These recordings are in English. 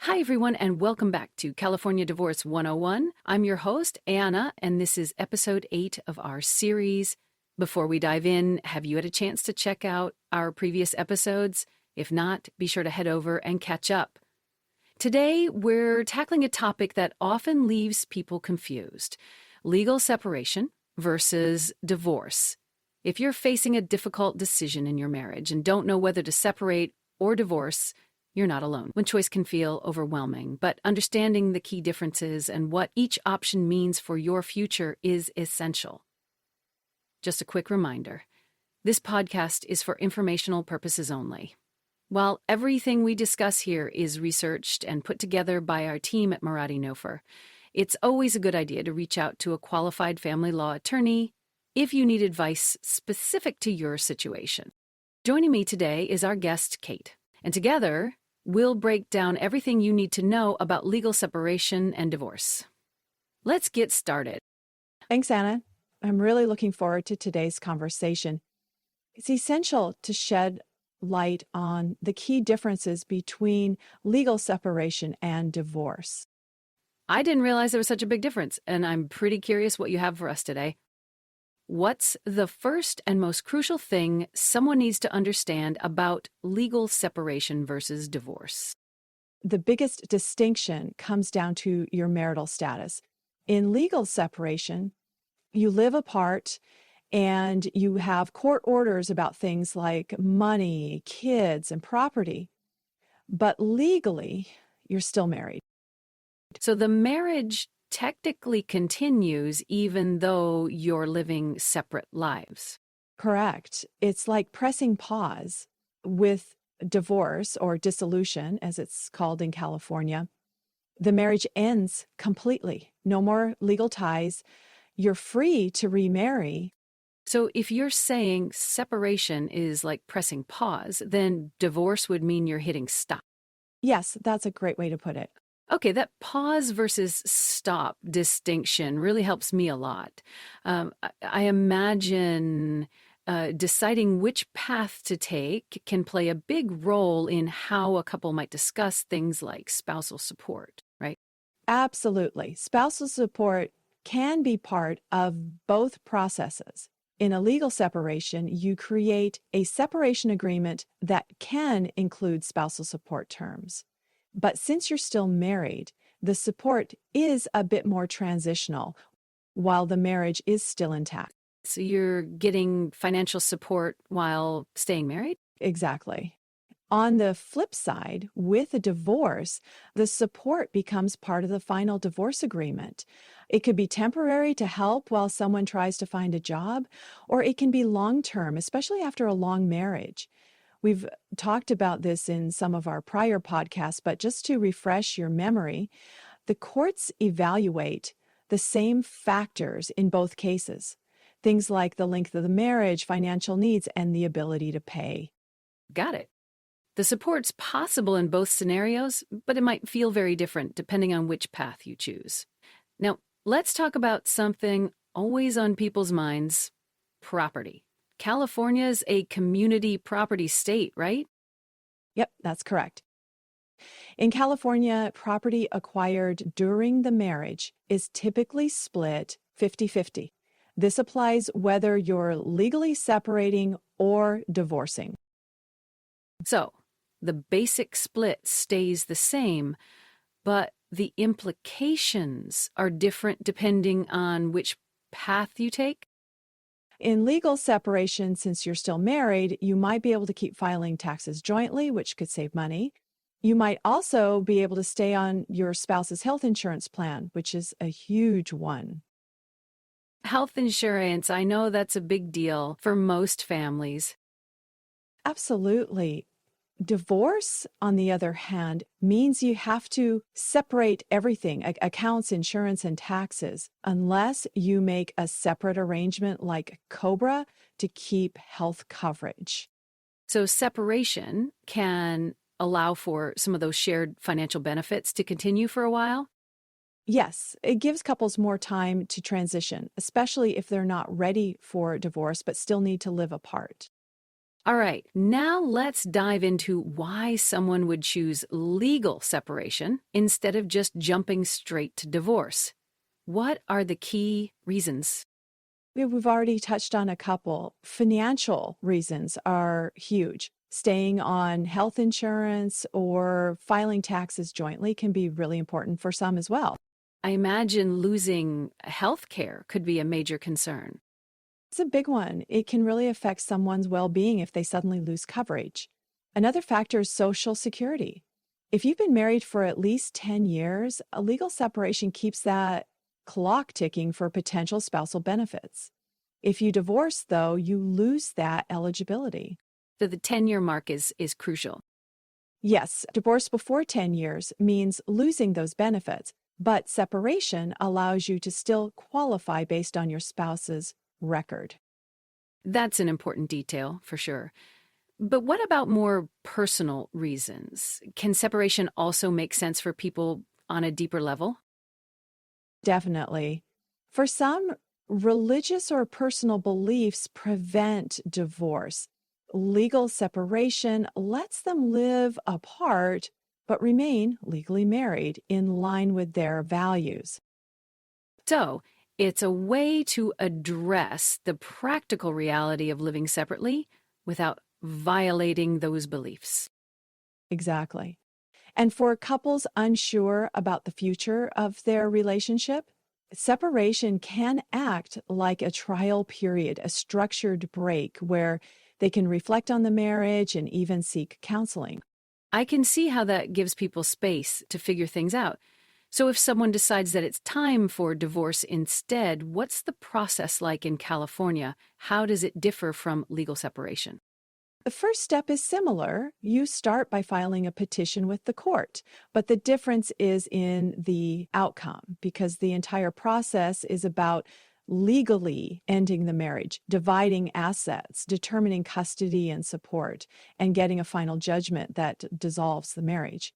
Hi, everyone, and welcome back to California Divorce 101. I'm your host, Anna, and this is episode 8 of our series. Before we dive in, have you had a chance to check out our previous episodes? If not, be sure to head over and catch up. Today, we're tackling a topic that often leaves people confused: legal separation versus divorce. If you're facing a difficult decision in your marriage and don't know whether to separate or divorce, you're not alone. One choice can feel overwhelming, but understanding the key differences and what each option means for your future is essential. Just a quick reminder, this podcast is for informational purposes only. While everything we discuss here is researched and put together by our team at marital, it's always a good idea to reach out to a qualified family law attorney if you need advice specific to your situation. Joining me today is our guest, Kate, and together we'll break down everything you need to know about legal separation and divorce. Let's get started. Thanks, Anna. I'm really looking forward to today's conversation. It's essential to shed light on the key differences between legal separation and divorce. I didn't realize there was such a big difference, and I'm pretty curious what you have for us today. What's the first and most crucial thing someone needs to understand about legal separation versus divorce? The biggest distinction comes down to your marital status. In legal separation, you live apart and you have court orders about things like money, kids, and property. But legally, you're still married. So the marriage technically continues even though you're living separate lives. Correct. It's like pressing pause. With divorce or dissolution, as it's called in California, the marriage ends completely. No more legal ties. You're free to remarry. So if you're saying separation is like pressing pause, then divorce would mean you're hitting stop. Yes, that's a great way to put it. Okay, that pause versus stop distinction really helps me a lot. I imagine deciding which path to take can play a big role in how a couple might discuss things like spousal support, right? Absolutely. Spousal support can be part of both processes. In a legal separation, you create a separation agreement that can include spousal support terms. But since you're still married, the support is a bit more transitional while the marriage is still intact. So you're getting financial support while staying married? Exactly. On the flip side, with a divorce, the support becomes part of the final divorce agreement. It could be temporary to help while someone tries to find a job, or it can be long-term, especially after a long marriage. We've talked about this in some of our prior podcasts, but just to refresh your memory, the courts evaluate the same factors in both cases. Things like the length of the marriage, financial needs, and the ability to pay. Got it. The support's possible in both scenarios, but it might feel very different depending on which path you choose. Now, let's talk about something always on people's minds: property. California's a community property state, right? Yep, that's correct. In California, property acquired during the marriage is typically split 50-50. This applies whether you're legally separating or divorcing. So, the basic split stays the same, but the implications are different depending on which path you take. In legal separation, since you're still married, you might be able to keep filing taxes jointly, which could save money. You might also be able to stay on your spouse's health insurance plan, which is a huge one. Health insurance, I know that's a big deal for most families. Absolutely. Divorce, on the other hand, means you have to separate everything, accounts, insurance, and taxes, unless you make a separate arrangement like COBRA to keep health coverage. So separation can allow for some of those shared financial benefits to continue for a while? Yes, it gives couples more time to transition, especially if they're not ready for divorce but still need to live apart. All right, now let's dive into why someone would choose legal separation instead of just jumping straight to divorce. What are the key reasons? We've already touched on a couple. Financial reasons are huge. Staying on health insurance or filing taxes jointly can be really important for some as well. I imagine losing health care could be a major concern. It's a big one. It can really affect someone's well being if they suddenly lose coverage. Another factor is Social Security. If you've been married for at least 10 years, a legal separation keeps that clock ticking for potential spousal benefits. If you divorce, though, you lose that eligibility. So the 10-year mark is crucial. Yes, divorce before 10 years means losing those benefits, but separation allows you to still qualify based on your spouse's record. That's an important detail, for sure. But what about more personal reasons? Can separation also make sense for people on a deeper level? Definitely. For some, religious or personal beliefs prevent divorce. Legal separation lets them live apart but remain legally married in line with their values. So, it's a way to address the practical reality of living separately without violating those beliefs. Exactly. And for couples unsure about the future of their relationship, separation can act like a trial period, a structured break where they can reflect on the marriage and even seek counseling. I can see how that gives people space to figure things out. So if someone decides that it's time for divorce instead, what's the process like in California? How does it differ from legal separation? The first step is similar. You start by filing a petition with the court, but the difference is in the outcome because the entire process is about legally ending the marriage, dividing assets, determining custody and support, and getting a final judgment that dissolves the marriage.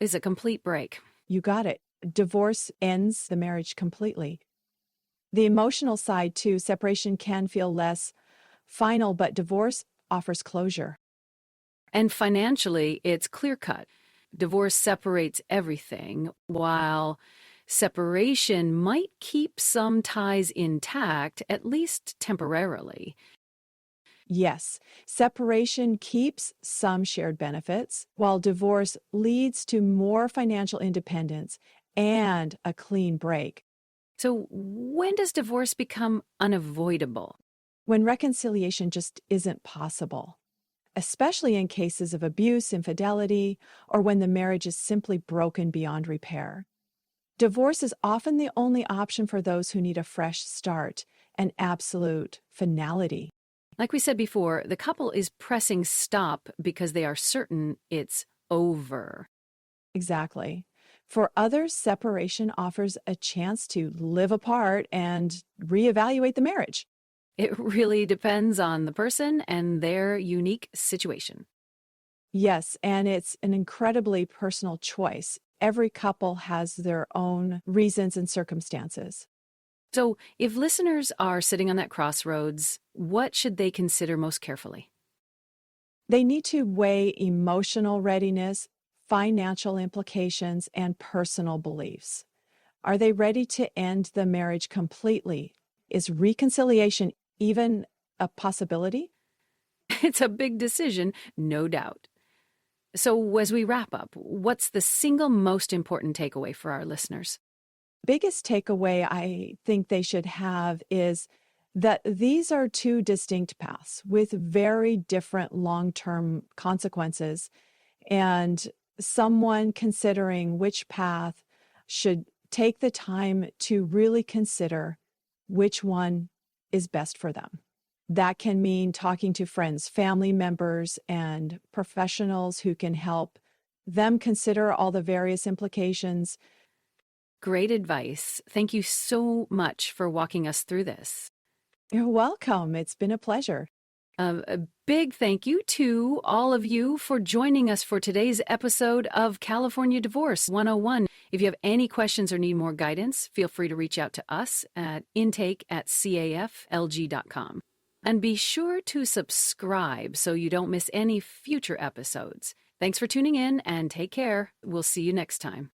It's a complete break. You got it. Divorce ends the marriage completely. The emotional side, too, separation can feel less final, but divorce offers closure. And financially, it's clear-cut. Divorce separates everything, while separation might keep some ties intact, at least temporarily. Yes, separation keeps some shared benefits, while divorce leads to more financial independence and a clean break. So when does divorce become unavoidable? When reconciliation just isn't possible, especially in cases of abuse, infidelity, or when the marriage is simply broken beyond repair. Divorce is often the only option for those who need a fresh start, an absolute finality. Like we said before, the couple is pressing stop because they are certain it's over. Exactly. For others, separation offers a chance to live apart and reevaluate the marriage. It really depends on the person and their unique situation. Yes, and it's an incredibly personal choice. Every couple has their own reasons and circumstances. So, if listeners are sitting on that crossroads, what should they consider most carefully? They need to weigh emotional readiness, financial implications, and personal beliefs. Are they ready to end the marriage completely? Is reconciliation even a possibility? It's a big decision, no doubt. So, as we wrap up, what's the single most important takeaway for our listeners? Biggest takeaway I think they should have is that these are two distinct paths with very different long-term consequences, and someone considering which path should take the time to really consider which one is best for them. That can mean talking to friends, family members, and professionals who can help them consider all the various implications. Great advice. Thank you so much for walking us through this. You're welcome. It's been a pleasure. A big thank you to all of you for joining us for today's episode of California Divorce 101. If you have any questions or need more guidance, feel free to reach out to us at intake@caflg.com. And be sure to subscribe so you don't miss any future episodes. Thanks for tuning in and take care. We'll see you next time.